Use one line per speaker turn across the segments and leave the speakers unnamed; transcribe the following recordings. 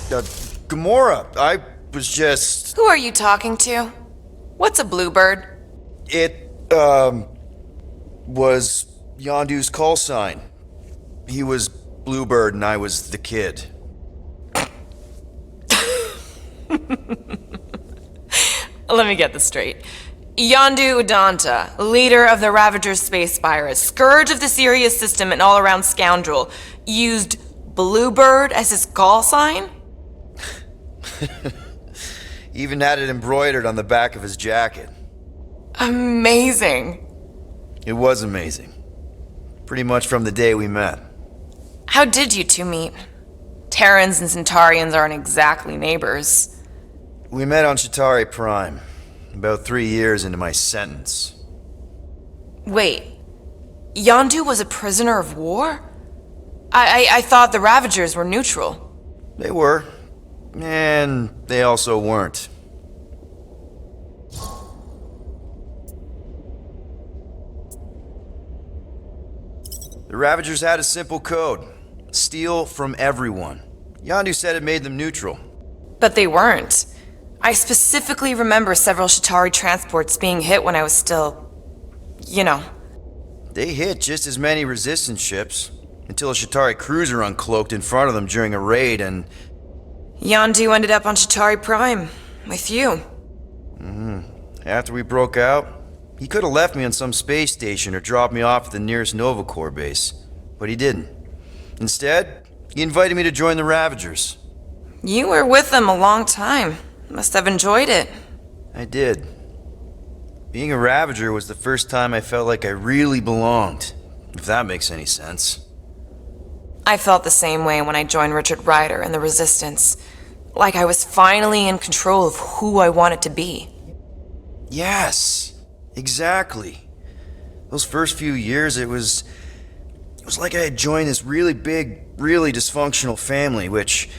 Gamora, I was just...
Who are you talking to? What's a bluebird?
It, was Yondu's call sign. He was Bluebird and I was the kid.
Let me get this straight. Yondu Udonta, leader of the Ravagers space virus, scourge of the Sirius system and all-around scoundrel, used Bluebird as his call sign?
Even had it embroidered on the back of his jacket.
Amazing.
It was amazing. Pretty much from the day we met.
How did you two meet? Terrans and Centaurians aren't exactly neighbors.
We met on Chitauri Prime, about 3 years into my sentence.
Wait, Yondu was a prisoner of war? I thought the Ravagers were neutral.
They were, and they also weren't. The Ravagers had a simple code. Steal from everyone. Yondu said it made them neutral.
But they weren't. I specifically remember several Chitauri transports being hit when I was still... you know.
They hit just as many resistance ships, until a Chitauri cruiser uncloaked in front of them during a raid and...
Yondu ended up on Chitauri Prime, with you.
After we broke out, he could have left me on some space station or dropped me off at the nearest Nova Corps base, but he didn't. Instead, he invited me to join the Ravagers.
You were with them a long time. Must have enjoyed it.
I did. Being a Ravager was the first time I felt like I really belonged, if that makes any sense.
I felt the same way when I joined Richard Rider and the Resistance. Like I was finally in control of who I wanted to be.
Yes, exactly. Those first few years, it was like I had joined this really big, really dysfunctional family, which,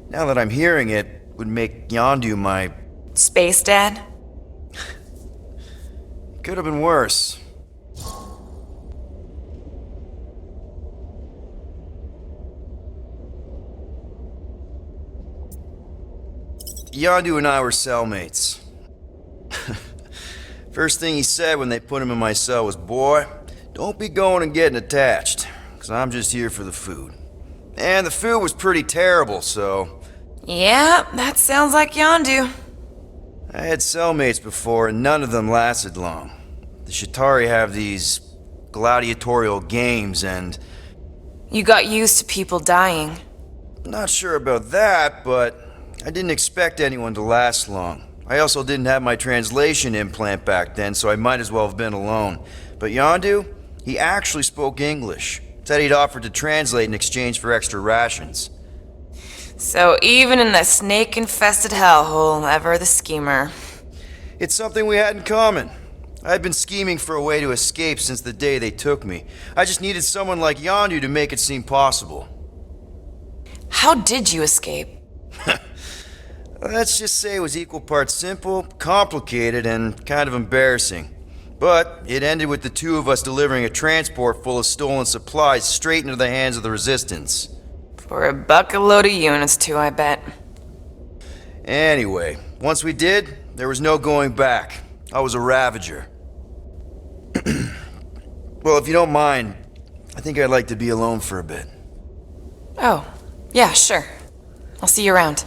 now that I'm hearing it, would make Yondu my...
Space Dad?
Could have been worse. Yondu and I were cellmates. First thing he said when they put him in my cell was, "Boy, don't be going and getting attached, because I'm just here for the food." And the food was pretty terrible, so...
Yeah, that sounds like Yondu.
I had cellmates before, and none of them lasted long. The Chitauri have these gladiatorial games, and...
You got used to people dying.
Not sure about that, but I didn't expect anyone to last long. I also didn't have my translation implant back then, so I might as well have been alone. But Yondu, he actually spoke English. Said he'd offered to translate in exchange for extra rations.
So even in the snake-infested hellhole, ever the schemer.
It's something we had in common. I'd been scheming for a way to escape since the day they took me. I just needed someone like Yondu to make it seem possible.
How did you escape?
Let's just say it was equal parts simple, complicated, and kind of embarrassing. But it ended with the two of us delivering a transport full of stolen supplies straight into the hands of the Resistance.
For a bucket load of units too, I bet.
Anyway, once we did, there was no going back. I was a Ravager. Well, if you don't mind, I think I'd like to be alone for a bit.
Oh, yeah, sure. I'll see you around.